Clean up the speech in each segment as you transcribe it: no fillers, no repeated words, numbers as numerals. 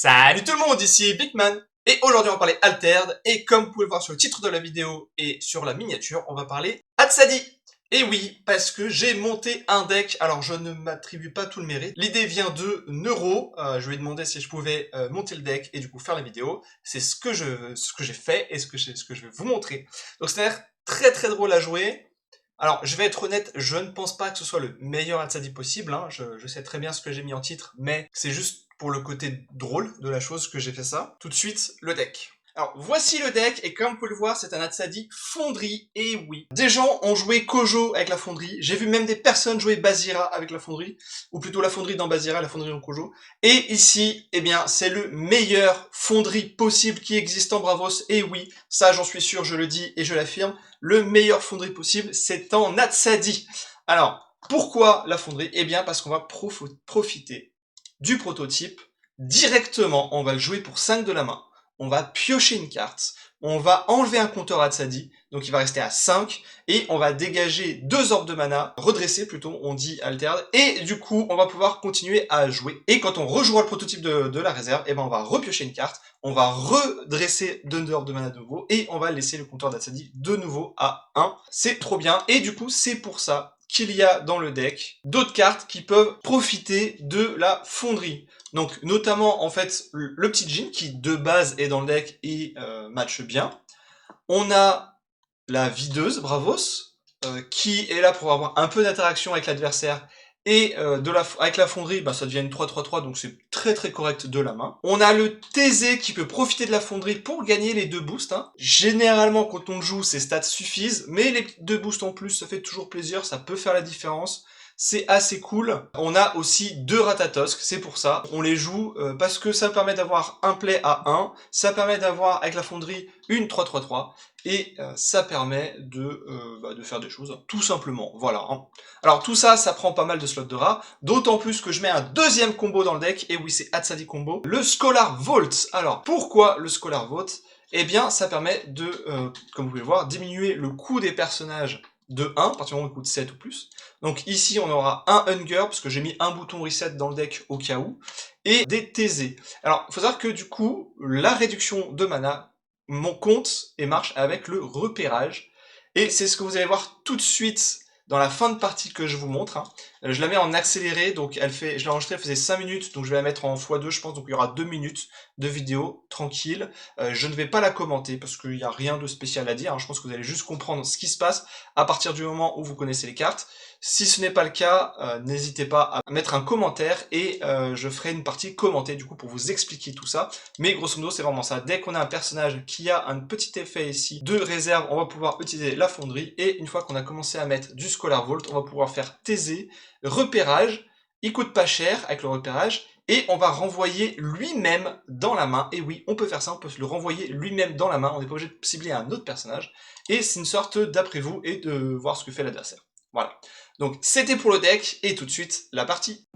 Salut tout le monde, ici Bigman, et aujourd'hui on va parler Altered, et comme vous pouvez le voir sur le titre de la vidéo et sur la miniature, on va parler Hatsadi. Et oui, parce que j'ai monté un deck, alors je ne m'attribue pas tout le mérite, l'idée vient de Neuro, je lui ai demandé si je pouvais monter le deck et du coup faire la vidéo, c'est ce que j'ai fait et ce que je vais vous montrer. Donc c'est un très drôle à jouer. Alors, je vais être honnête, je ne pense pas que ce soit le meilleur Hatsadi possible, hein. Je sais très bien ce que j'ai mis en titre, mais c'est juste pour le côté drôle de la chose que j'ai fait ça. Tout de suite, le deck. Alors, voici le deck, et comme vous pouvez le voir, c'est un Hatsadi fonderie, et oui. Des gens ont joué Kojo avec la fonderie, j'ai vu même des personnes jouer Bazira avec la fonderie, ou plutôt la fonderie dans Bazira, la fonderie dans Kojo. Et ici, eh bien, c'est le meilleur fonderie possible qui existe en Bravos, et oui, ça j'en suis sûr, je le dis et je l'affirme, le meilleur fonderie possible, c'est en Hatsadi. Alors, pourquoi la fonderie? Eh bien, parce qu'on va profiter du prototype directement, on va le jouer pour 5 de la main. On va piocher une carte, on va enlever un compteur Hatsadi, donc il va rester à 5, et on va dégager 2 orbes de mana, redresser plutôt, on dit Altered, et du coup, on va pouvoir continuer à jouer. Et quand on rejouera le prototype de la réserve, eh ben on va repiocher une carte, on va redresser 2 orbes de mana de nouveau, et on va laisser le compteur d'Hatsadi de nouveau à 1. C'est trop bien, et du coup, c'est pour ça qu'il y a dans le deck d'autres cartes qui peuvent profiter de la fonderie. Donc notamment en fait le petit Djinn qui de base est dans le deck et match bien. On a la videuse Bravos qui est là pour avoir un peu d'interaction avec l'adversaire et avec la fonderie, bah, ça devient une 3-3-3, donc c'est très correct de la main. On a le Thésée qui peut profiter de la fonderie pour gagner les 2 boosts. Hein. Généralement, quand on le joue, ses stats suffisent, mais les 2 boosts en plus, ça fait toujours plaisir, ça peut faire la différence. C'est assez cool. On a aussi 2 Ratatosk, c'est pour ça. On les joue parce que ça permet d'avoir un play à 1, ça permet d'avoir avec la fonderie une 3-3-3, et ça permet de faire des choses, tout simplement. Voilà. Hein. Alors tout ça, ça prend pas mal de slots de rats, d'autant plus que je mets un deuxième combo dans le deck, et oui, c'est Hatsadi combo, le Scholar Vault. Alors, pourquoi le Scholar Vault? Eh bien, ça permet de, comme vous pouvez le voir, diminuer le coût des personnages de 1, à partir du moment où il coûte 7 ou plus. Donc ici, on aura un Hunger, parce que j'ai mis un bouton reset dans le deck au cas où, et des Thésées. Alors, il faut savoir que du coup, la réduction de mana, mon compte et marche avec le repérage, et c'est ce que vous allez voir tout de suite dans la fin de partie que je vous montre. Hein. Je la mets en accéléré, donc je l'ai enregistrée, elle faisait 5 minutes, donc je vais la mettre en x2, je pense, donc il y aura 2 minutes de vidéo, tranquille. Je ne vais pas la commenter, parce qu'il n'y a rien de spécial à dire, hein. Je pense que vous allez juste comprendre ce qui se passe à partir du moment où vous connaissez les cartes. Si ce n'est pas le cas, n'hésitez pas à mettre un commentaire, et je ferai une partie commentée, du coup, pour vous expliquer tout ça. Mais grosso modo, c'est vraiment ça. Dès qu'on a un personnage qui a un petit effet ici de réserve, on va pouvoir utiliser la fonderie, et une fois qu'on a commencé à mettre du Scholar Vault, on va pouvoir faire Thésée, repérage, il coûte pas cher avec le repérage, et on va renvoyer lui-même dans la main. Et oui, on peut faire ça, on peut le renvoyer lui-même dans la main, on n'est pas obligé de cibler un autre personnage, et c'est une sorte d'après vous, et de voir ce que fait l'adversaire. Voilà. Donc c'était pour le deck, et tout de suite, la partie.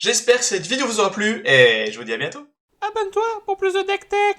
J'espère que cette vidéo vous aura plu, et je vous dis à bientôt. Abonne-toi pour plus de deck tech.